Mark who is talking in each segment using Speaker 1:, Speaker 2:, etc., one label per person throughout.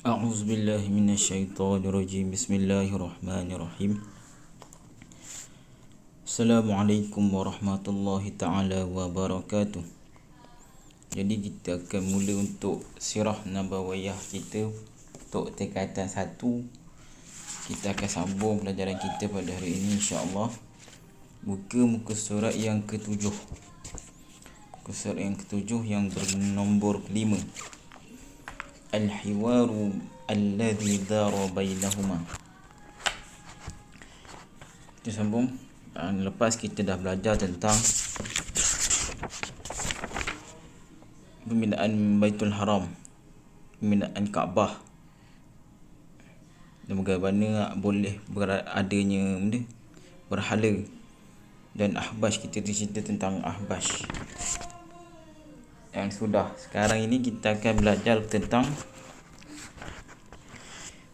Speaker 1: A'udzu billahi minasyaitonir rajim. Bismillahirrahmanirrahim. Assalamualaikum warahmatullahi taala wabarakatuh. Jadi kita akan mula untuk sirah nabawiyah kita untuk tingkatan 1. Kita akan sambung pelajaran kita pada hari ini insya-Allah. Muka surat yang ke-7. Muka surat yang ke-7 yang bernombor 5. Al-hiwaru alladhi dara bainahuma. Kita sambung. Lepas kita dah belajar tentang pembinaan Baitul Haram, pembinaan Kaabah, dan bagaimana boleh adanya berhala, dan Ahbash, kita cerita tentang Ahbash yang sudah. Sekarang ini kita akan belajar tentang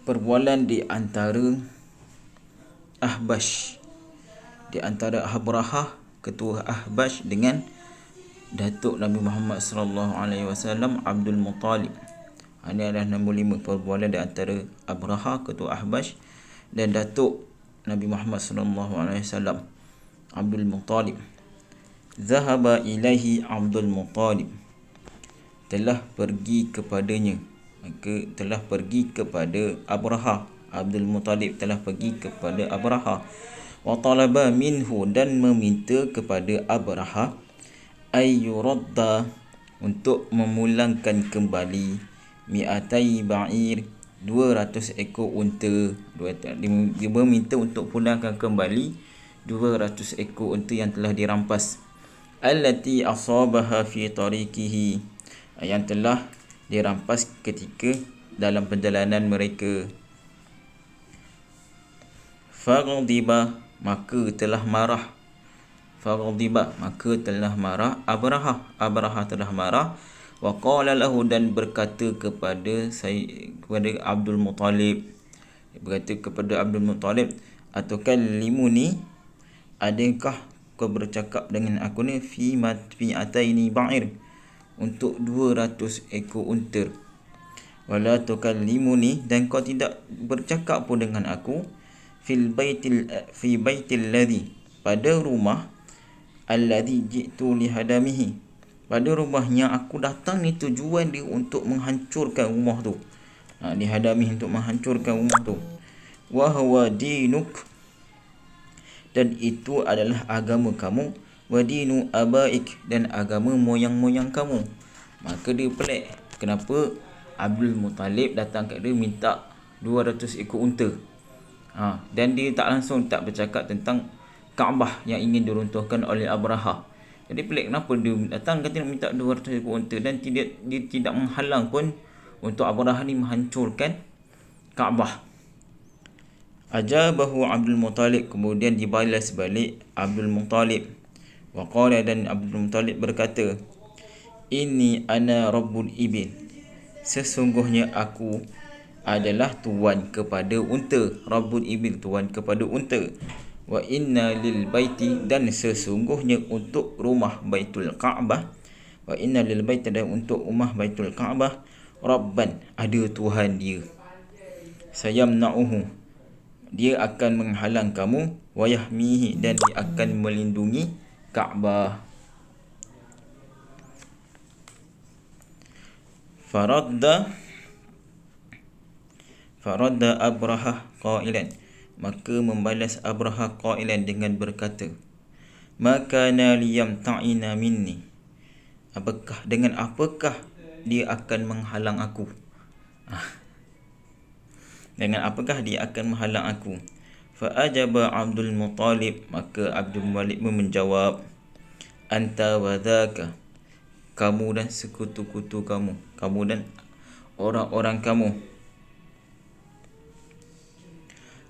Speaker 1: perbualan di antara Ahbash, di antara Abrahah, ketua Ahbash, dengan Datuk Nabi Muhammad sallallahu alaihi wasallam Abdul Muttalib. Ini adalah nombor 5, perbualan di antara Abrahah, ketua Ahbash, dan Datuk Nabi Muhammad sallallahu alaihi wasallam Abdul Muttalib. Zahaba ilaihi Abdul Muttalib, telah pergi kepadanya, maka telah pergi kepada Abrahah. Abdul Muttalib telah pergi kepada Abrahah. Wa talaba minhu, dan meminta kepada Abrahah, ayyuradda, untuk memulangkan kembali, mi'atai ba'ir, 200 ekor unta. Dia meminta untuk pulangkan kembali 200 ekor unta yang telah dirampas. Allati asabaha fi tariqihi, yang telah dirampas ketika dalam perjalanan mereka. Faghdiba, maka telah marah. Faghdiba, maka telah marah Abrahah. Abrahah telah marah. Wa qala lahu, dan berkata kepada Abdul Muttalib, berkata kepada Abdul Muttalib, atukallimuni, adakah kau bercakap dengan aku ni, fi ataini ba'ir, untuk 200 ekor unta. Wala tukallimuni, dan kau tidak bercakap pun dengan aku, fi baitil ladhi, pada rumah, alladhi ji'tu lihadamihi, pada rumah yang aku datang ni tujuan dia untuk menghancurkan rumah tu. Lihadamihi, untuk menghancurkan rumah tu. Wa huwa dinuk, dan itu adalah agama kamu. Wa dinu abaik, dan agama moyang-moyang kamu. Maka dia pelik, kenapa Abdul Muttalib datang kat dia minta 200 ekor unta. Dan dia tak bercakap tentang Kaabah yang ingin diruntuhkan oleh Abrahah. Jadi pelik, kenapa dia datang kata nak minta 200 ekor unta, dan dia tidak menghalang pun untuk Abrahah ni menghancurkan Kaabah. Ajabahu Abdul Muttalib, kemudian dibalas balik Abdul Muttalib. Wa qala, dan Abdul Muttalib berkata, inni ana rabbul ibil, sesungguhnya aku adalah tuan kepada unta. Rabbul ibil, tuan kepada unta. Wa inna lil baiti, dan sesungguhnya untuk rumah Baitul Kaabah, wa inna lil baiti, dan untuk rumah Baitul Kaabah, rabban, ada Tuhan dia. Sayamna'uhu, dia akan menghalang kamu, wa yahmihi, dan dia akan melindungi Kaabah. Faradda Abrahah qailan, maka membalas Abrahah qailan, dengan berkata, makana liyam ta'ina minni, dengan apakah dia akan menghalang aku? Dengan apakah dia akan menghalang aku? Fa ajaba Abdul Muttalib, maka Abdul Muttalib menjawab, anta wa dhaka, kamu dan sekutu-kutu kamu, kamu dan orang-orang kamu.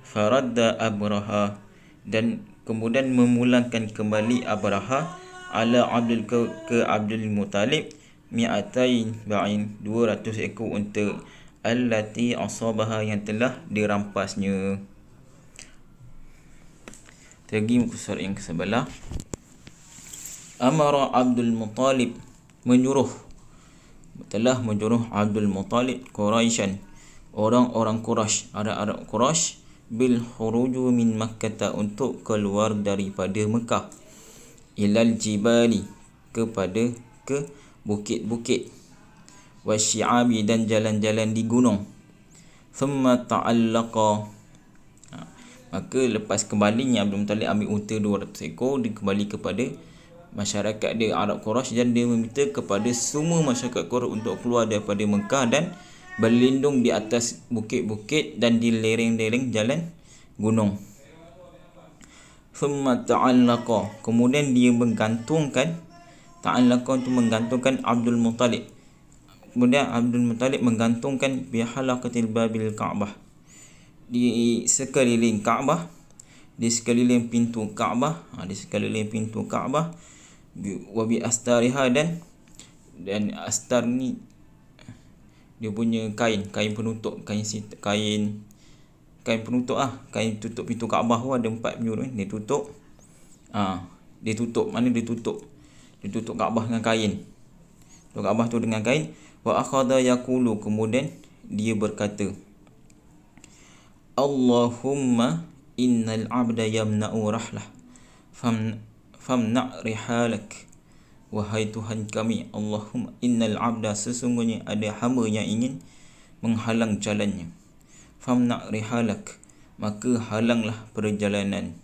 Speaker 1: Faradda Abrahah, dan kemudian memulangkan kembali Abrahah, ala Abdul ke Abdul Muttalib, mi'atain ba'in, 200 ekor unta, allati asabaha, yang telah dirampasnya. Tergi muka surat yang ke-11. Amara Abdul Muttalib, telah menyuruh Abdul Muttalib Quraisyan, orang-orang Quraisy, Arab Quraisy, bil khuruju min Makkah, untuk keluar daripada Mekah, ilal jibali, kepada ke bukit-bukit, wasyi'abi, dan jalan-jalan di gunung. Thumma ta'allaqa, maka lepas kembalinya Abdul Muttalib ambil unta 200 ekor, dia kembali kepada masyarakat dia, Arab Quraisy, dan dia meminta kepada semua masyarakat Quraisy untuk keluar daripada Mekah dan berlindung di atas bukit-bukit dan di lereng-lereng jalan gunung. Thumma ta'allaqa, kemudian dia menggantungkan, ta'allaqa itu menggantungkan Abdul Muttalib. Kemudian Abdul Muttalib menggantungkan bihalaqatil babil Ka'bah, di sekeliling Kaabah, di sekeliling pintu Kaabah, di sekeliling pintu Kaabah, wa bi astariha, dan astar ni dia punya kain penutup, kain penutup kain tutup pintu Kaabah tu ada 4 penjuru ni, dia tutup. Dia tutup, mana dia tutup? Dia tutup Kaabah dengan kain. Tutup Kaabah tu dengan kain. Wa akhadha yaqulu, kemudian dia berkata, Allahumma innal abda yamna'u rahlah famna' rihalak. Wahai Tuhan kami, Allahumma innal abda, sesungguhnya ada hamba yang ingin menghalang jalannya, famna' rihalak, maka halanglah perjalanan.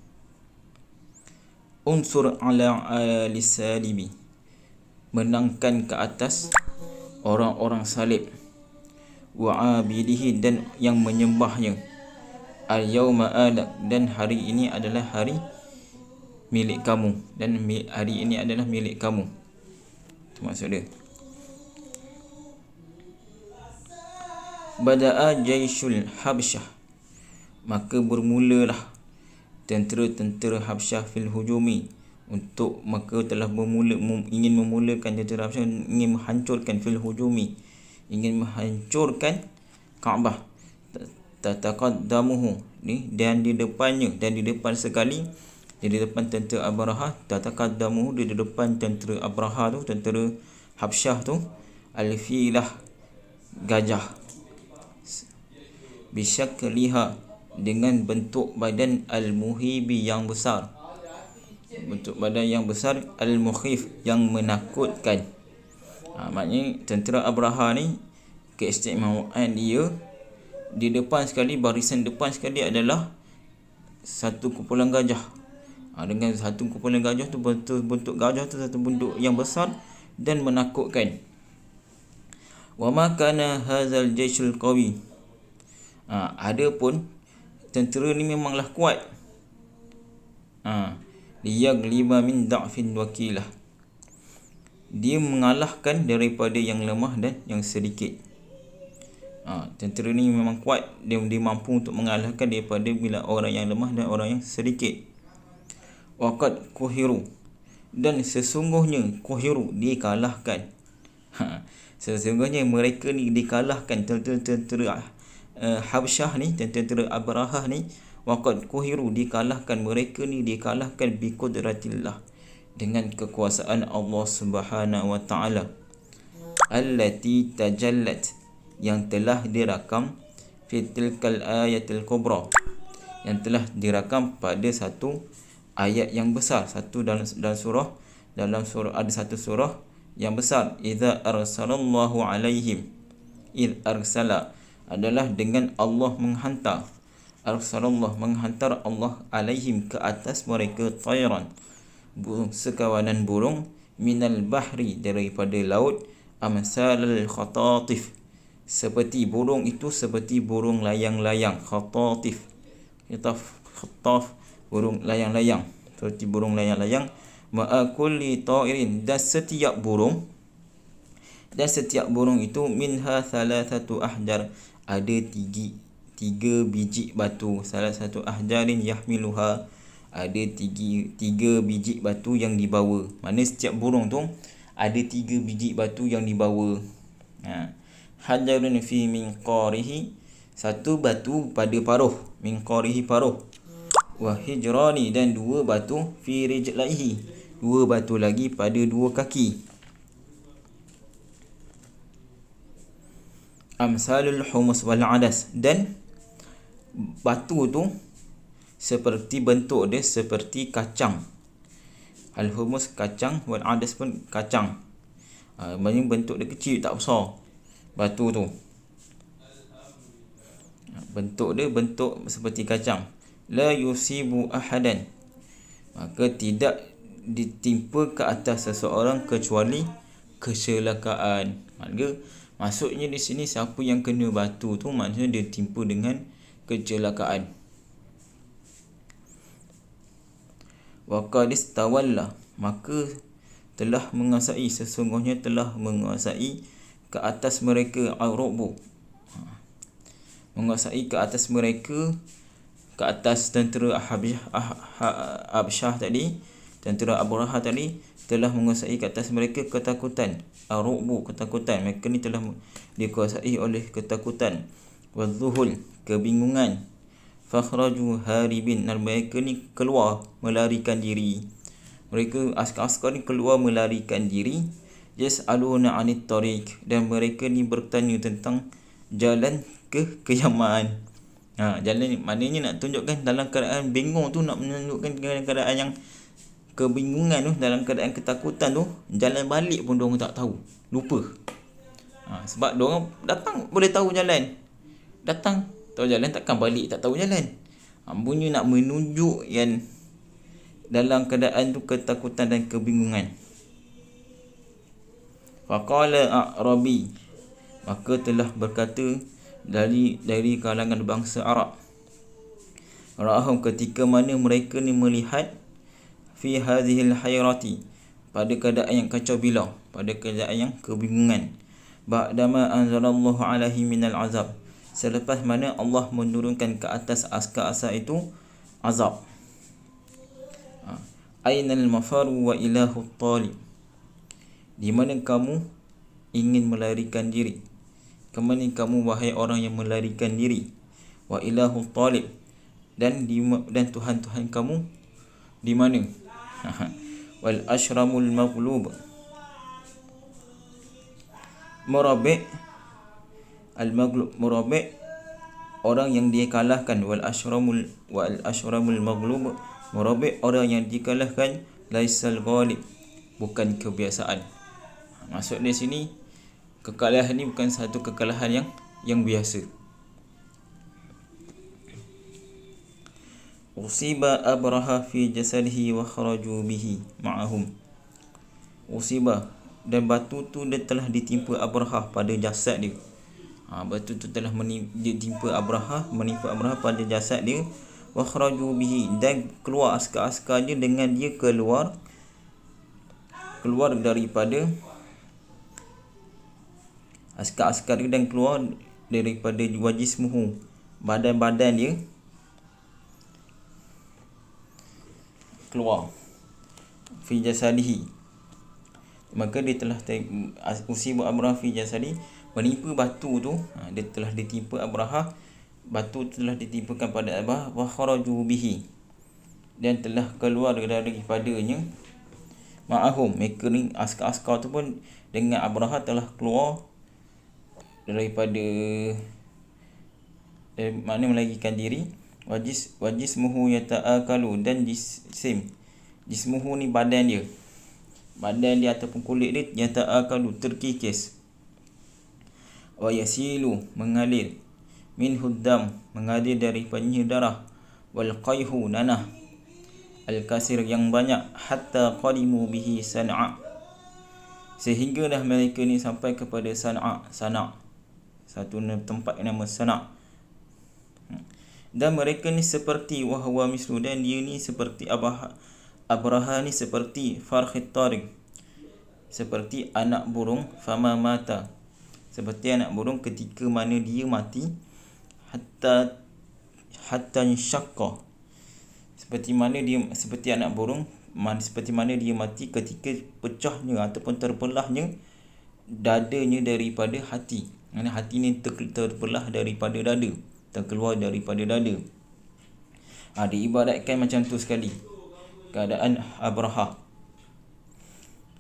Speaker 1: Unsur ala alisalibi, menangkan ke atas orang-orang salib, wa abidihi, dan yang menyembahnya, al-yawma adak, dan hari ini adalah hari milik kamu, dan hari ini adalah milik kamu. Itu maksud dia. Bada'a jaisyul Habsyah, maka bermulalah tentera-tentera Habsyah fil hujumi, maka telah ingin memulakan tentera Habsyah, ingin menghancurkan fil hujumi, ingin menghancurkan Kaabah. Tataqaddamuhu, ni, dan di depannya, dan di depan sekali, di depan tentera Abraha, tataqaddamuhu, di depan tentera Abraha tu, tentera Habsyah tu, al-filah, gajah, bisyakliha, dengan bentuk badan, al-muhibi, yang besar, bentuk badan yang besar, al-mukhif, yang menakutkan. Maknanya tentera Abraha ni keistimewaan dia, di depan sekali, barisan depan sekali adalah satu kumpulan gajah. Dengan satu kumpulan gajah tu, bentuk gajah tu satu bentuk yang besar dan menakutkan. Wa ma kana hadzal jaishul qawi, adapun tentera ni memanglah kuat. Liyagliba min da'fin wakilah, dia mengalahkan daripada yang lemah dan yang sedikit. Tentera ni memang kuat, dia mampu untuk mengalahkan daripada bila orang yang lemah dan orang yang sedikit. Waqad kuhiru, dan sesungguhnya kuhiru, dikalahkan. Sesungguhnya mereka ni dikalahkan, tentera Habsyah ni, tentera Abraha ni. Waqad kuhiru, dikalahkan, mereka ni dikalahkan biqudratillah, dengan kekuasaan Allah Subhanahu wa taala, allati tajallat, yang telah dirakam, fi tilkal ayatil kubra, yang telah dirakam pada satu ayat yang besar, dalam surah ada satu surah yang besar. Idza arsalallahu alaihim, id arsala adalah dengan Allah menghantar, arsalallah, menghantar Allah, alaihim, ke atas mereka, tayran, sekawanan burung, minal bahri, daripada laut, amsalal khatatif, seperti burung itu, seperti burung layang-layang, khatatif, khataf, burung layang-layang, seperti burung layang-layang. Ma'a kulli ta'irin, dan setiap burung itu, minha thalathatu ahjar, ada tiga biji batu, salah satu ahjarin yahmiluha, ada tiga biji batu yang dibawa. Mana setiap burung tu ada 3 biji batu yang dibawa. Hajarun fi minqarihi, satu batu pada paruh, minqarihi, paruh. Wa hijrani, dan 2 batu, fi rijlaihi, 2 batu lagi pada 2 kaki. amsalul humus wal adas, dan batu tu seperti bentuk dia seperti kacang. Al-humus kacang, wal adas pun kacang. Maksudnya bentuk dia kecil, tak besar batu tu. Bentuk dia bentuk seperti kacang. La yusibu ahadan, maka tidak ditimpa ke atas seseorang kecuali kecelakaan. Maksudnya di sini siapa yang kena batu tu maksudnya dia timpa dengan kecelakaan. Wa qad istawalla, maka telah menguasai, sesungguhnya telah menguasai ke atas mereka ar-ru'bu, menguasai ke atas mereka, ke atas tentera Habsyah tadi, tentera Abraha tadi, telah menguasai ke atas mereka ketakutan. Ar-ru'bu, ketakutan. Mereka ni telah dikuasai oleh ketakutan. Wadzuhul, kebingungan. Fakhraju haribin, dan mereka ni keluar melarikan diri. Mereka askar-askar ni keluar melarikan diri. Yas'aluna 'anit tariq, dan mereka ni bertanya tentang jalan ke Yaman. Jalan ni maknanya nak tunjukkan dalam keadaan bingung tu, nak menunjukkan dalam keadaan yang kebingungan tu, dalam keadaan ketakutan tu, jalan balik pun diorang tak tahu, lupa. Sebab diorang datang boleh tahu jalan, datang tahu jalan, takkan balik tak tahu jalan. Bunyi nak menunjuk yang dalam keadaan tu ketakutan dan kebingungan. Faqala a'rabi, maka telah berkata dari kalangan bangsa Arab. Ra'ahum, ketika mana mereka ni melihat, fi hadhil hayrati, pada keadaan yang kacau bilau, pada keadaan yang kebingungan. Ba'dama anzalallahu alaihi minal azab, selepas mana Allah menurunkan ke atas askar-askar itu azab. Ainal mafaru wa ilahu talib, di mana kamu ingin melarikan diri, kemana kamu wahai orang yang melarikan diri. Wa ilahu talib, dan Tuhan-Tuhan kamu di mana? Wal ashramul maghlub, murabi' al-maghlub, murabi' orang yang dia kalahkan. Wal ashramul maghlub, murabi' orang yang dikalahkan. Laisal ghalib, bukan kebiasaan. Maksud di sini kekalahan ni bukan satu kekalahan yang biasa. Usiba Abraha fi jasadihi wa kharaju bihi ma'ahum. Usiba, dan batu tu dia telah ditimpa Abraha pada jasad dia. Batu tu telah menimpa Abraha pada jasad dia. Wa kharaju bihi, dan keluar askar-askar dia dengan dia keluar daripada askar-askar dia, dan keluar daripada wajismuhu, badan-badan dia keluar. Fi jasadihi, maka dia telah usiba Abraha fi jasadi, menimpa batu tu. Dia telah ditimpa Abraha, batu tu telah ditimpakan pada Abraha. Wa kharaju bihi, dan telah keluar daripadanya ma'ahum, mereka ni askar-askar tu pun dengan Abraha telah keluar daripada mana melarikan diri. Wajismuhu yata'akalu, dan jismuhu ni badan dia ataupun kulit dia, yata'akalu, terkikis. Wa yasilu, mengalir. Minhu dam, mengalir daripadanya darah. Wal qayhu, nanah. Al-kasir, yang banyak. Hatta qadimu bihi San'a, sehingga dah mereka ni sampai kepada San'a, satu tempat nama San'a. Dan mereka ni seperti wahwa mislu, dan dia ni seperti Abraha ni seperti farkhit tariq, seperti anak burung. Fama mata, seperti anak burung ketika mana dia mati. Hatta syaqqa, seperti anak burung, seperti mana dia mati ketika pecahnya ataupun terbelahnya dadanya daripada hati. Maksudnya hati ni terbelah daripada dada, terkeluar daripada dada. Diibaratkan macam tu sekali keadaan Abraha.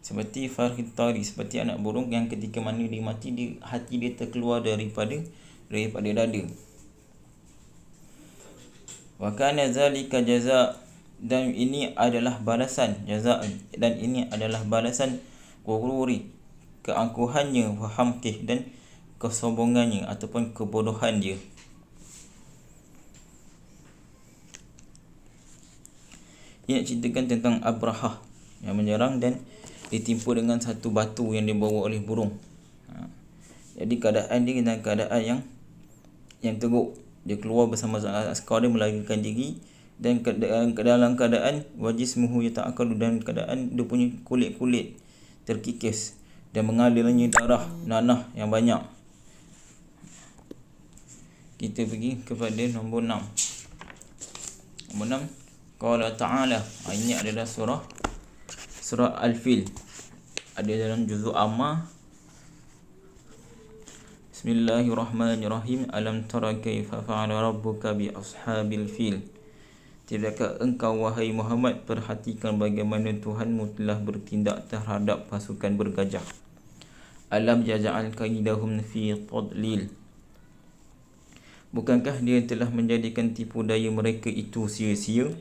Speaker 1: seperti farhitari, seperti anak burung yang ketika mana dia mati, hati dia terkeluar daripada dada. Wa kana zalika jazaa, dan ini adalah balasan jazaan, dan ini adalah balasan ghururi, keangkuhannya, wa hamkih, dan kesombongannya ataupun kebodohan dia. Ia nak ceritakan tentang Abrahah yang menyerang dan ditimpa dengan satu batu yang dibawa oleh burung. Jadi keadaan dia dalam keadaan yang teruk. Dia keluar bersama askar dia melarikan diri, dan dalam keadaan wajismuhu yata'akalu, dan keadaan dia punya kulit-kulit terkikis dan mengalirnya darah nanah yang banyak. Kita pergi kepada nombor 6. Nombor 6, qala ta'ala. Ini adalah surah Al-Fil. Ada dalam juzuk Amma. Bismillahirrahmanirrahim. Alam tara kaifa fa'ala rabbuka bi ashabil fil. Tidakkah engkau wahai Muhammad perhatikan bagaimana Tuhanmu telah bertindak terhadap pasukan bergajah. Alam yaj'al kaidahum fi tadlil. Bukankah dia telah menjadikan tipu daya mereka itu sia-sia?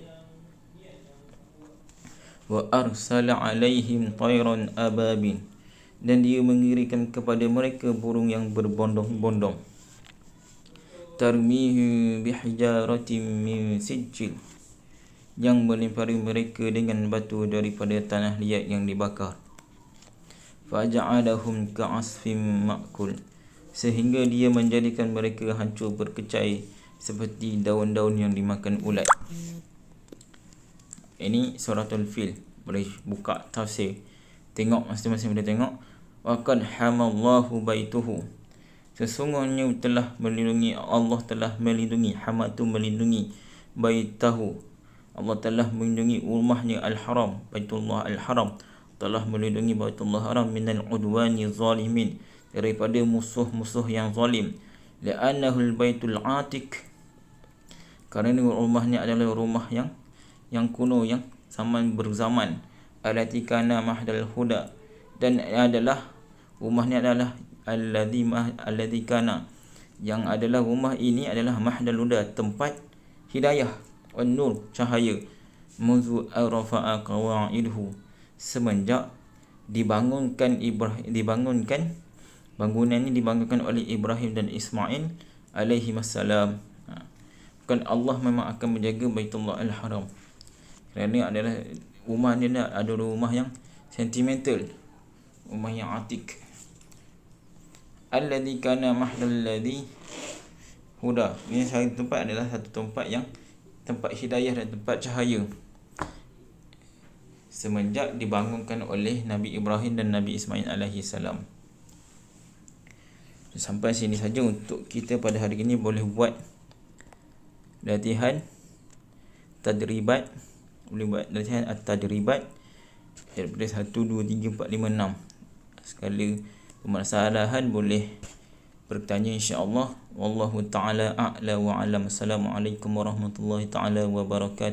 Speaker 1: Wa arsala alaihim tayran ababil, dan dia mengirimkan kepada mereka burung yang berbondong-bondong. Tarmihi bihijaratin min sijil, yang melempari mereka dengan batu daripada tanah liat yang dibakar. Faja'alahum ka'asfim ma'kul, sehingga dia menjadikan mereka hancur berkecai seperti daun-daun yang dimakan ulat. Ini suratul Fil. Boleh buka tafsir, tengok masing-masing boleh tengok. Waqad hamallahu baituhu, sesungguhnya telah melindungi, Allah telah melindungi, hamatu melindungi, baitahu, Allah telah melindungi rumahnya al-haram, Baitullah al-haram, telah melindungi Baitullah haram minal udwani zalimin, daripada musuh-musuh yang zalim. Li'annahu al-baitul atiq, kerana rumahnya adalah rumah yang kuno, yang berzaman. Allati kana mahdal huda, dan adalah rumahnya adalah alladhi kana, yang adalah rumah ini adalah mahdal huda, tempat hidayah, wan nur, cahaya. Munzu arafa'a qawa'idhu, semenjak dibangunkan bangunan ini dibangunkan oleh Ibrahim dan Ismail alaihi wassalam. Bukan Allah memang akan menjaga Baitullah al-Haram, kerana adalah rumah ni adalah rumah yang sentimental, rumah yang atik. Alladhi kana mahdal ladhi huda, ini satu tempat adalah satu tempat yang tempat hidayah dan tempat cahaya, semenjak dibangunkan oleh Nabi Ibrahim dan Nabi Ismail alaihi salam. Sampai sini saja untuk kita pada hari ini. Boleh buat latihan tadribat, boleh buat latihan at-tadribat daripada 1, 2, 3, 4, 5, 6. Sekala permasalahan boleh bertanya insya-Allah. Wallahu taala a'la wa alam. Assalamualaikum warahmatullahi taala wabarakatuh.